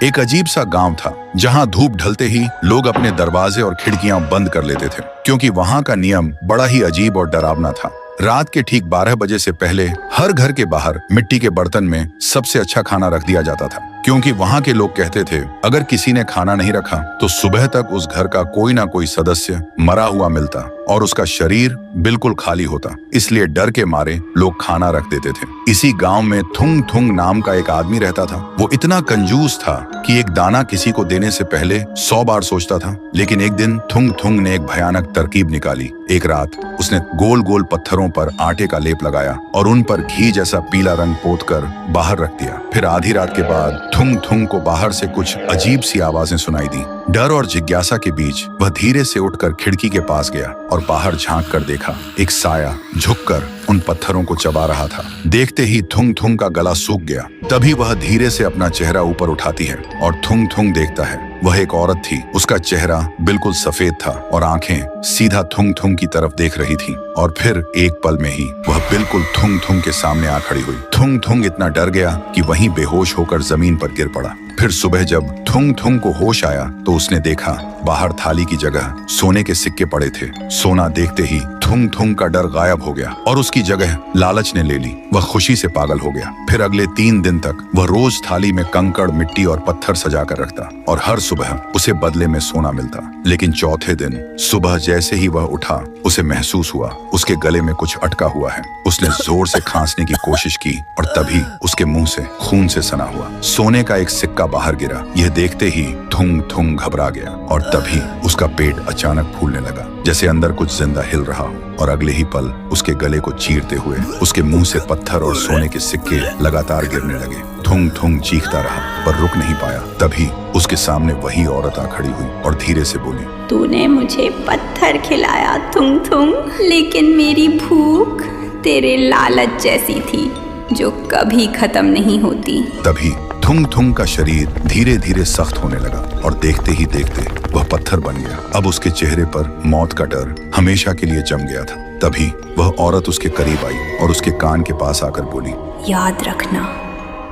एक अजीब सा गांव था जहां धूप ढलते ही लोग अपने दरवाजे और खिड़कियां बंद कर लेते थे, क्योंकि वहां का नियम बड़ा ही अजीब और डरावना था। रात के ठीक 12 बजे से पहले हर घर के बाहर मिट्टी के बर्तन में सबसे अच्छा खाना रख दिया जाता था, क्योंकि वहां के लोग कहते थे अगर किसी ने खाना नहीं रखा तो सुबह तक उस घर का कोई ना कोई सदस्य मरा हुआ मिलता और उसका शरीर बिल्कुल खाली होता। इसलिए डर के मारे लोग खाना रख देते थे। इसी गांव में थुंग थुंग नाम का एक आदमी रहता था। वो इतना कंजूस था कि एक दाना किसी को देने से पहले 100 बार सोचता था। लेकिन एक दिन थुंग थुंग ने एक भयानक तरकीब निकाली। एक रात उसने गोल गोल पत्थरों पर आटे का लेप लगाया और उन पर घी जैसा पीला रंग पोतकर बाहर रख दिया। फिर आधी रात के बाद थुंग थुंग को बाहर से कुछ अजीब सी आवाजें सुनाई दी। डर और जिज्ञासा के बीच वह धीरे से उठकर खिड़की के पास गया और बाहर झांक कर देखा। एक साया झुककर उन पत्थरों को चबा रहा था। देखते ही थुंग थुंग का गला सूख गया। तभी वह धीरे से अपना चेहरा ऊपर उठाती है और थुंग थुंग देखता है। वह एक औरत थी। उसका चेहरा बिल्कुल सफेद था और आंखें सीधा थुंग थुंग की तरफ देख रही थीं। और फिर एक पल में ही वह बिल्कुल थुंग थुंग के सामने आ खड़ी हुई। थुंग थुंग इतना डर गया कि वहीं बेहोश होकर जमीन पर गिर पड़ा। फिर सुबह जब थुंग थुंग को होश आया तो उसने देखा बाहर थाली की जगह सोने के सिक्के पड़े थे। सोना देखते ही थुंग थुंग का डर गायब हो गया और उसकी जगह लालच ने ले ली। वह खुशी से पागल हो गया। फिर अगले 3 दिन तक वह रोज थाली में कंकड़, मिट्टी और पत्थर सजा कर रखता और हर सुबह उसे बदले में सोना मिलता। लेकिन चौथे दिन सुबह जैसे ही वह उठा उसे महसूस हुआ उसके गले में कुछ अटका हुआ है। उसने जोर से खांसने की कोशिश की और तभी उसके मुंह से खून से सना हुआ सोने का एक सिक्का बाहर गिरा। यह देखते ही थुंग थुंग घबरा गया और तभी उसका पेट अचानक फूलने लगा, जैसे अंदर कुछ जिंदा हिल रहा हो। और अगले ही पल उसके गले को चीरते हुए उसके मुंह से पत्थर और सोने के सिक्के लगातार गिरने लगे। थुंग थुंग चीखता रहा पर रुक नहीं पाया। तभी उसके सामने वही औरत आ खड़ी हुई और धीरे से बोली, तूने मुझे पत्थर खिलाया थुंग थुंग, लेकिन मेरी भूख तेरे लालच जैसी थी जो कभी खत्म नहीं होती। तभी थुंग थुंग का शरीर धीरे धीरे सख्त होने लगा और देखते ही देखते वह पत्थर बन गया। अब उसके चेहरे पर मौत का डर हमेशा के लिए जम गया था। तभी वह औरत उसके करीब आई और उसके कान के पास आकर बोली, याद रखना,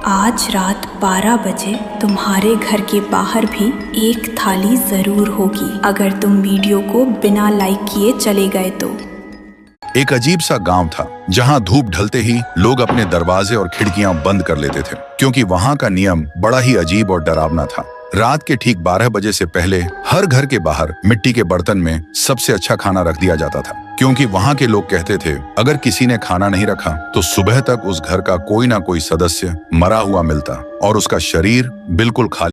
आज रात 12 बजे तुम्हारे घर के बाहर भी एक थाली जरूर होगी, अगर तुम वीडियो को बिना लाइक किए चले गए तो। एक अजीब सा गांव था जहां धूप ढलते ही लोग अपने दरवाजे और खिड़कियां बंद कर लेते थे, क्योंकि वहां का नियम बड़ा ही अजीब और डरावना था। रात के ठीक 12 बजे से पहले हर घर के बाहर मिट्टी के बर्तन में सबसे अच्छा खाना रख दिया जाता था, क्योंकि वहां के लोग कहते थे अगर किसी ने खाना नहीं रखा तो सुबह तक उस घर का कोई ना कोई सदस्य मरा हुआ मिलता और उसका शरीर बिल्कुल खाली